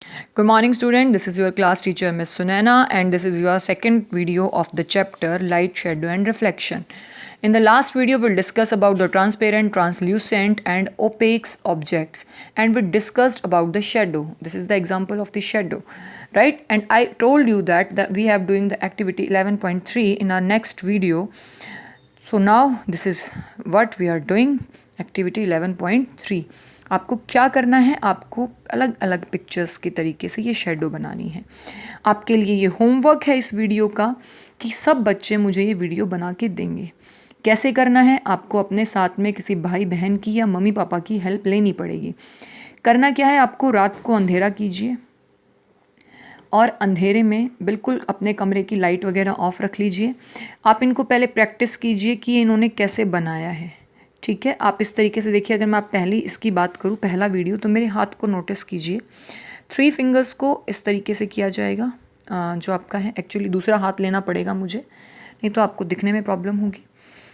Good morning, student. This is your class teacher, Miss Sunaina, and this is your second video of the chapter Light, Shadow, and Reflection. In the last video, we'll discuss about the transparent, translucent, and opaque objects, and we discussed about the shadow. This is the example of the shadow, right? And I told you that we have doing the activity 11.3 in our next video. So now this is what we are doing, activity 11.3. आपको क्या करना है, आपको अलग अलग pictures के तरीके से ये शेडो बनानी है. आपके लिए ये होमवर्क है इस वीडियो का कि सब बच्चे मुझे ये वीडियो बना के देंगे. कैसे करना है, आपको अपने साथ में किसी भाई बहन की या मम्मी पापा की हेल्प लेनी पड़ेगी. करना क्या है, आपको रात को अंधेरा कीजिए और अंधेरे में बिल्कुल अपने कमरे की लाइट वगैरह ऑफ रख लीजिए. आप इनको पहले प्रैक्टिस कीजिए कि इन्होंने कैसे बनाया है. ठीक है, आप इस तरीके से देखिए. अगर मैं आप पहली इसकी बात करूँ, पहला वीडियो, तो मेरे हाथ को नोटिस कीजिए. 3 फिंगर्स को इस तरीके से किया जाएगा. जो आपका है, एक्चुअली दूसरा हाथ लेना पड़ेगा मुझे, नहीं तो आपको दिखने में प्रॉब्लम होगी.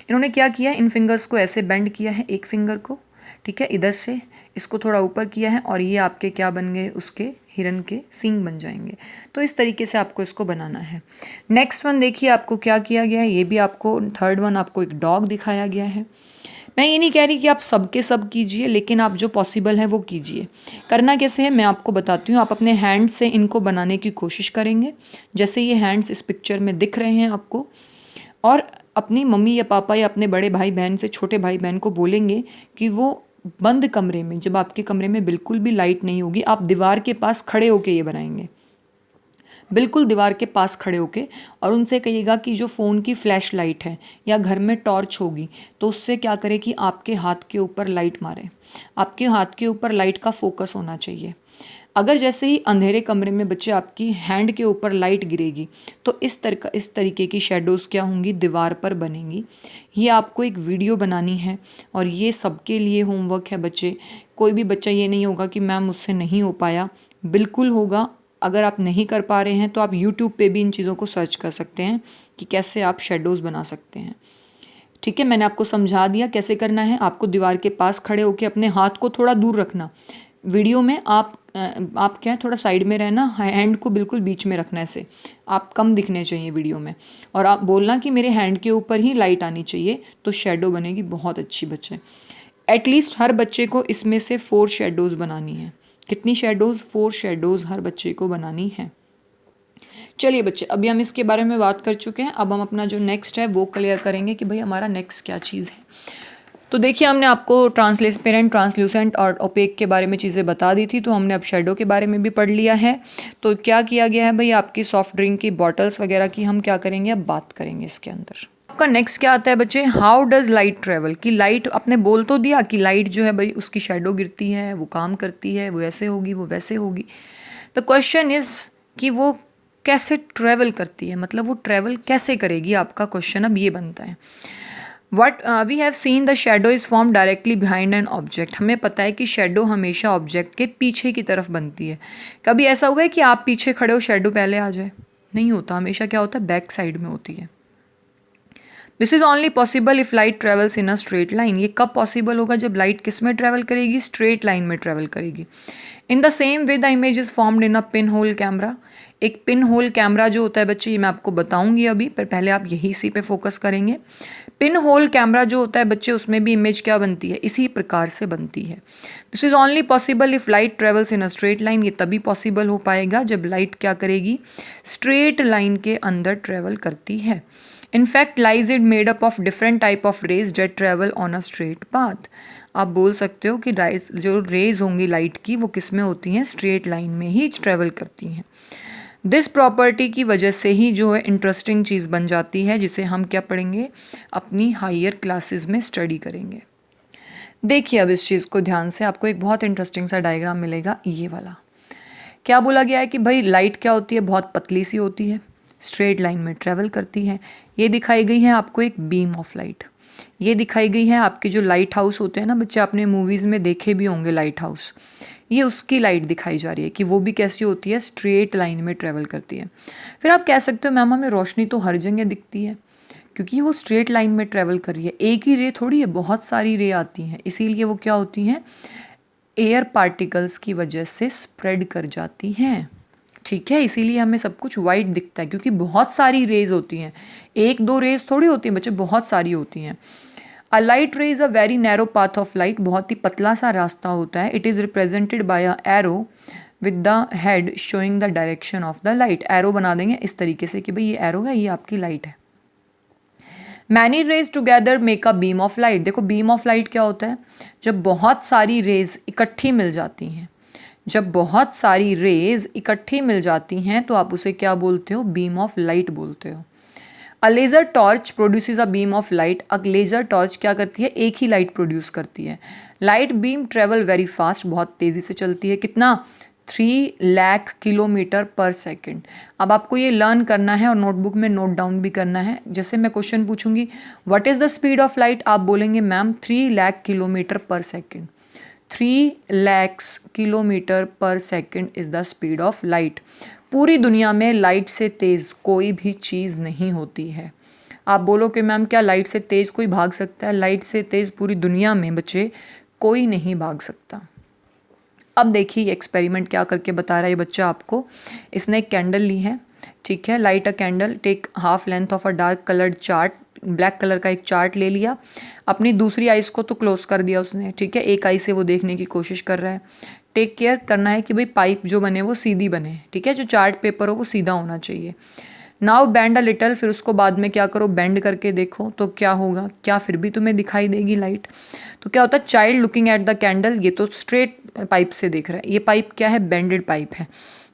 इन्होंने क्या किया, इन फिंगर्स को ऐसे बेंड किया है, एक फिंगर को, ठीक है, इधर से इसको थोड़ा ऊपर किया है और ये आपके क्या बन गए, उसके हिरन के सींग बन जाएंगे. तो इस तरीके से आपको इसको बनाना है. नेक्स्ट वन देखिए, आपको क्या किया गया है, ये भी आपको थर्ड वन आपको एक डॉग दिखाया गया है. मैं ये नहीं कह रही कि आप सबके सब कीजिए, लेकिन आप जो पॉसिबल है वो कीजिए. करना कैसे है मैं आपको बताती हूँ. आप अपने हैंड से इनको बनाने की कोशिश करेंगे, जैसे ये हैंड्स इस पिक्चर में दिख रहे हैं आपको, और अपनी मम्मी या पापा या अपने बड़े भाई बहन से, छोटे भाई बहन को बोलेंगे कि वो बंद कमरे में, जब आपके कमरे में बिल्कुल भी लाइट नहीं होगी, आप दीवार के पास खड़े होके ये बनाएंगे, बिल्कुल दीवार के पास खड़े होके. और उनसे कहिएगा कि जो फ़ोन की फ्लैश लाइट है या घर में टॉर्च होगी, तो उससे क्या करें कि आपके हाथ के ऊपर लाइट मारें. आपके हाथ के ऊपर लाइट का फोकस होना चाहिए. अगर जैसे ही अंधेरे कमरे में बच्चे आपकी हैंड के ऊपर लाइट गिरेगी, तो इस तरीके की शेडोज़ क्या होंगी, दीवार पर बनेंगी. ये आपको एक वीडियो बनानी है और ये सबके लिए होमवर्क है बच्चे. कोई भी बच्चा ये नहीं होगा कि मैम मुझसे नहीं हो पाया, बिल्कुल होगा. अगर आप नहीं कर पा रहे हैं तो आप यूट्यूब पे भी इन चीज़ों को सर्च कर सकते हैं कि कैसे आप शेडोज़ बना सकते हैं. ठीक है, मैंने आपको समझा दिया कैसे करना है. आपको दीवार के पास खड़े होकर अपने हाथ को थोड़ा दूर रखना. वीडियो में आप क्या है, थोड़ा साइड में रहना, हैंड को बिल्कुल बीच में रखना. ऐसे आप कम दिखने चाहिए वीडियो में, और आप बोलना कि मेरे हैंड के ऊपर ही लाइट आनी चाहिए, तो शेडो बनेगी बहुत अच्छी. बच्चे एटलीस्ट हर बच्चे को इसमें से 4 शेडोज़ बनानी है. कितनी शेडोज़, 4 शेडोज़ हर बच्चे को बनानी है. चलिए बच्चे, अभी हम इसके बारे में बात कर चुके हैं. अब हम अपना जो नेक्स्ट है वो क्लियर करेंगे कि भाई हमारा नेक्स्ट क्या चीज़ है. तो देखिए, हमने आपको ट्रांसपेरेंट, ट्रांसल्यूसेंट और ओपेक के बारे में चीज़ें बता दी थी. तो हमने अब शेडो के बारे में भी पढ़ लिया है. तो क्या किया गया है भाई, आपकी सॉफ्ट ड्रिंक की बॉटल्स वगैरह की हम क्या करेंगे, अब बात करेंगे इसके अंदर. आपका नेक्स्ट क्या आता है बच्चे, हाउ डज़ लाइट ट्रेवल. कि लाइट, आपने बोल तो दिया कि लाइट जो है भाई उसकी शेडो गिरती है, वो काम करती है, वो ऐसे होगी, वो वैसे होगी. द क्वेश्चन इज़ कि वो कैसे ट्रेवल करती है, मतलब वो ट्रेवल कैसे करेगी. आपका क्वेश्चन अब ये बनता है. What we have seen the shadow is form directly behind an object. हमें पता है कि शेडो हमेशा ऑब्जेक्ट के पीछे की तरफ बनती है. कभी ऐसा हुआ है कि आप पीछे खड़े हो, शेडो पहले आ जाए? नहीं होता. हमेशा क्या होता है, बैक साइड में होती है. This is only possible if light travels in a straight line. ये कब पॉसिबल होगा, जब लाइट किस में ट्रेवल करेगी, स्ट्रेट लाइन में ट्रेवल करेगी. In the same way the image is formed in a pin hole camera. एक पिन होल कैमरा जो होता है बच्चे, ये मैं आपको बताऊंगी अभी, पर पहले आप यही इसी पे फोकस करेंगे. पिन होल कैमरा जो होता है बच्चे, उसमें भी इमेज क्या बनती है, इसी प्रकार से बनती है. This is only possible if light travels in a straight line. ये तभी पॉसिबल हो पाएगा जब लाइट क्या करेगी, स्ट्रेट लाइन के अंदर ट्रेवल करती है. In fact, lies is made up of different type of rays that travel on a straight path. आप बोल सकते हो कि जो रेज होंगी लाइट की, वो किस में होती हैं, स्ट्रेट लाइन में ही ट्रेवल करती हैं. दिस प्रॉपर्टी की वजह से ही जो है इंटरेस्टिंग चीज़ बन जाती है, जिसे हम क्या पढ़ेंगे, अपनी हायर क्लासेस में स्टडी करेंगे. देखिए अब इस चीज़ को ध्यान से, आपको एक बहुत इंटरेस्टिंग सा डायग्राम मिलेगा. ये वाला क्या बोला गया है कि भाई लाइट क्या होती है, बहुत पतली सी होती है, स्ट्रेट लाइन में ट्रेवल करती है. ये दिखाई गई है आपको एक बीम ऑफ लाइट. ये दिखाई गई है आपके जो लाइट हाउस होते हैं ना बच्चे, आपने मूवीज़ में देखे भी होंगे लाइट हाउस. ये उसकी लाइट दिखाई जा रही है कि वो भी कैसी होती है, स्ट्रेट लाइन में ट्रेवल करती है. फिर आप कह सकते हो मैम हमें रोशनी तो हर जगह दिखती है, क्योंकि वो स्ट्रेट लाइन में ट्रेवल कर रही है. एक ही रे थोड़ी है, बहुत सारी रे आती हैं, इसीलिए वो क्या होती हैं, एयर पार्टिकल्स की वजह से स्प्रेड कर जाती हैं। ठीक है, इसीलिए हमें सब कुछ वाइट दिखता है, क्योंकि बहुत सारी रेज होती हैं, एक दो रेज थोड़ी होती हैं बच्चे, बहुत सारी होती हैं। A light ray is a very narrow path of light, बहुत ही पतला सा रास्ता होता है। It is represented by a arrow with the head showing the direction of the light. Arrow बना देंगे इस तरीके से कि भाई ये एरो है, ये आपकी लाइट है। Many rays together make a beam of light. देखो बीम ऑफ लाइट क्या होता है, जब बहुत सारी रेज इकट्ठी मिल जाती हैं, जब बहुत सारी रेज इकट्ठी मिल जाती हैं तो आप उसे क्या बोलते हो, बीम ऑफ लाइट बोलते हो। A laser torch produces a beam of light. A laser torch क्या करती है, एक ही लाइट प्रोड्यूस करती है। Light beam travel very fast, बहुत तेज़ी से चलती है, कितना, 3 लाख किलोमीटर पर सेकेंड। अब आपको ये लर्न करना है और नोटबुक में नोट डाउन भी करना है। जैसे मैं क्वेश्चन पूछूंगी what is the speed of light, आप बोलेंगे मैम 3 लाख किलोमीटर पर सेकेंड। 3 लाख किलोमीटर पर second is the speed of light. पूरी दुनिया में लाइट से तेज़ कोई भी चीज़ नहीं होती है। आप बोलो कि मैम क्या लाइट से तेज़ कोई भाग सकता है, लाइट से तेज़ पूरी दुनिया में बच्चे कोई नहीं भाग सकता। अब देखिए ये एक्सपेरिमेंट क्या करके बता रहा है ये बच्चा आपको। इसने एक कैंडल ली है, ठीक है, light a candle, take half length of a dark coloured chart, black colour का एक चार्ट ले लिया, अपनी दूसरी आइज़ को तो क्लोज कर दिया उसने, ठीक है, एक आई से वो देखने की कोशिश कर रहा है। टेक केयर करना है कि भाई पाइप जो बने वो सीधी बने, ठीक है, जो चार्ट पेपर हो वो सीधा होना चाहिए। नाउ बैंड अ लिटल, फिर उसको बाद में क्या करो, बेंड करके देखो तो क्या होगा, क्या फिर भी तुम्हें दिखाई देगी लाइट। तो क्या होता है, child looking at the candle, ये तो स्ट्रेट पाइप से देख रहा है, ये पाइप क्या है, बेंडेड पाइप है।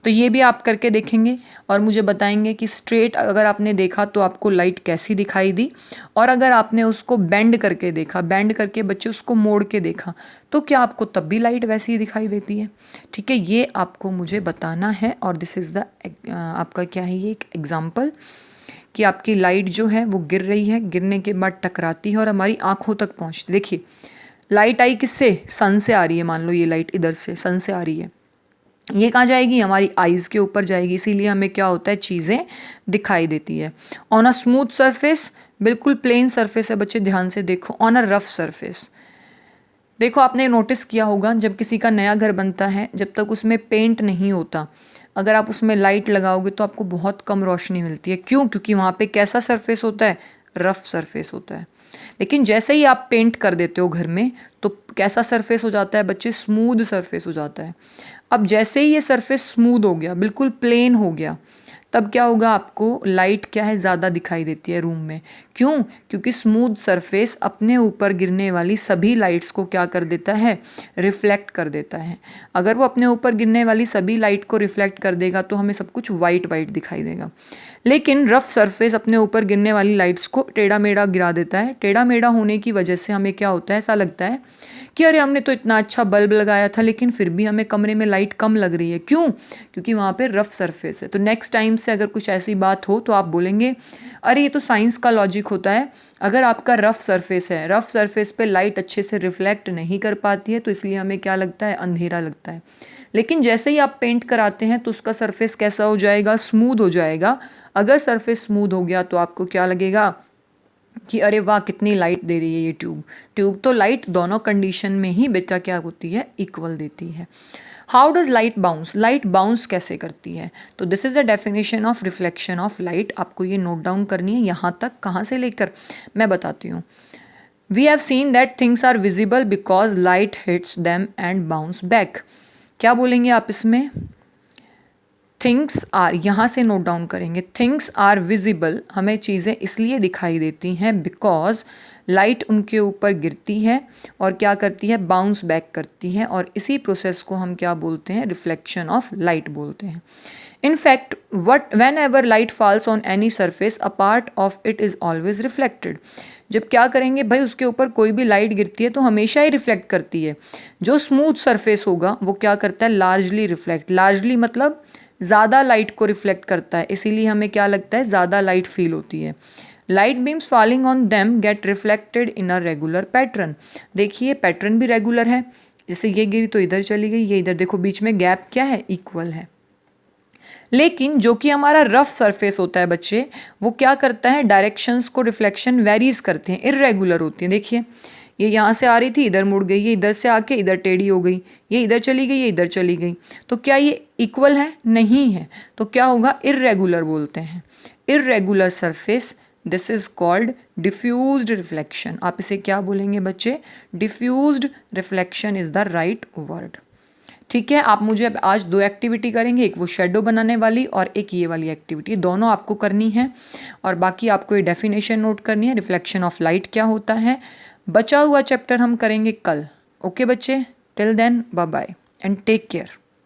तो ये भी आप करके देखेंगे और मुझे बताएंगे कि स्ट्रेट अगर आपने देखा तो आपको लाइट कैसी दिखाई दी, और अगर आपने उसको बेंड करके देखा, बेंड करके बच्चे उसको मोड़ के देखा, तो क्या आपको तब भी लाइट वैसी ही दिखाई देती है। ठीक है, ये आपको मुझे बताना है। और दिस इज़ द आपका क्या है, ये एक एग्जाम्पल कि आपकी लाइट जो है वो गिर रही है, गिरने के बाद टकराती है और हमारी आँखों तक पहुँचती। देखिए लाइट आई किससे, सन से आ रही है, मान लो ये लाइट इधर से सन से आ रही है, ये कहाँ जाएगी, हमारी आइज़ के ऊपर जाएगी, इसीलिए हमें क्या होता है, चीज़ें दिखाई देती है। ऑन अ स्मूथ सरफेस, बिल्कुल प्लेन सरफेस है बच्चे, ध्यान से देखो। ऑन अ रफ सरफेस, देखो आपने नोटिस किया होगा जब किसी का नया घर बनता है, जब तक उसमें पेंट नहीं होता, अगर आप उसमें लाइट लगाओगे तो आपको बहुत कम रोशनी मिलती है। क्यों, क्योंकि वहाँ पे कैसा सरफेस होता है, रफ सरफेस होता है। लेकिन जैसे ही आप पेंट कर देते हो घर में तो कैसा सरफेस हो जाता है बच्चे, स्मूथ सरफेस हो जाता है। अब जैसे ही ये सरफेस स्मूथ हो गया, बिल्कुल प्लेन हो गया, तब क्या होगा, आपको लाइट क्या है, ज़्यादा दिखाई देती है रूम में। क्यों, क्योंकि स्मूथ सरफेस अपने ऊपर गिरने वाली सभी लाइट्स को क्या कर देता है, रिफ्लेक्ट कर देता है। अगर वो अपने ऊपर गिरने वाली सभी लाइट को रिफ्लेक्ट कर देगा तो हमें सब कुछ वाइट वाइट दिखाई देगा। लेकिन रफ सरफेस अपने ऊपर गिरने वाली लाइट्स को टेढ़ा मेढ़ा गिरा देता है। टेढ़ा मेढ़ा होने की वजह से हमें क्या होता है, ऐसा लगता है कि अरे हमने तो इतना अच्छा बल्ब लगाया था लेकिन फिर भी हमें कमरे में लाइट कम लग रही है। क्यों, क्योंकि वहाँ पे रफ सरफेस है। तो नेक्स्ट टाइम से अगर कुछ ऐसी बात हो तो आप बोलेंगे अरे ये तो साइंस का लॉजिक होता है, अगर आपका रफ सरफेस है, रफ सरफेस पे लाइट अच्छे से रिफ्लेक्ट नहीं कर पाती है तो इसलिए हमें क्या लगता है, अंधेरा लगता है। लेकिन जैसे ही आप पेंट कराते हैं तो उसका सरफेस कैसा हो जाएगा, स्मूथ हो जाएगा। अगर सरफेस स्मूथ हो गया तो आपको क्या लगेगा कि अरे वाह कितनी लाइट दे रही है ये ट्यूब। ट्यूब तो लाइट दोनों कंडीशन में ही बेटा क्या होती है, इक्वल देती है। How does light bounce, light bounce कैसे करती है। तो this is the definition of reflection of light. आपको ये नोट डाउन करनी है, यहाँ तक कहाँ से लेकर मैं बताती हूँ। We have seen that things are visible because light hits them and bounce back. क्या बोलेंगे आप इसमें, थिंग्स आर, यहाँ से नोट डाउन करेंगे, थिंग्स आर विजिबल, हमें चीज़ें इसलिए दिखाई देती हैं बिकॉज लाइट उनके ऊपर गिरती है और क्या करती है, बाउंस बैक करती है, और इसी प्रोसेस को हम क्या बोलते हैं, रिफ्लेक्शन ऑफ लाइट बोलते हैं। In fact, whenever light falls on any surface, a part of it is always reflected. जब क्या करेंगे भाई, उसके ऊपर कोई भी लाइट गिरती है तो हमेशा ही रिफ्लेक्ट करती है। जो स्मूथ सरफेस होगा वो क्या करता है, लार्जली रिफ्लेक्ट, लार्जली मतलब ज़्यादा लाइट को रिफ्लेक्ट करता है, इसीलिए हमें क्या लगता है, ज़्यादा लाइट फील होती है। Light beams falling on them get reflected in a regular pattern. देखिए पैटर्न भी रेगुलर है, जैसे ये गिरी तो इधर चली गई, ये इधर, देखो बीच में गैप क्या है, इक्वल है। लेकिन जो कि हमारा रफ सरफेस होता है बच्चे, वो क्या करता है, डायरेक्शंस को रिफ्लेक्शन वेरीज करते हैं, इर्रेगुलर होती हैं। देखिए ये यहाँ से आ रही थी, इधर मुड़ गई, ये इधर से आके इधर टेढ़ी हो गई, ये इधर चली गई, ये इधर चली गई। तो क्या ये इक्वल है? नहीं है। तो क्या होगा? इर्रेगुलर बोलते हैं। Irregular surface, this is called diffused reflection. आप इसे क्या बोलेंगे बच्चे? Diffused reflection is the right word. ठीक है, आप मुझे अब आज 2 एक्टिविटी करेंगे, एक वो शेडो बनाने वाली और एक ये वाली एक्टिविटी। दोनों आपको करनी है और बाकी आपको ये डेफिनेशन नोट करनी है, रिफ्लेक्शन ऑफ लाइट क्या होता है। बचा हुआ चैप्टर हम करेंगे कल। ओके बच्चे, till then bye bye and take care.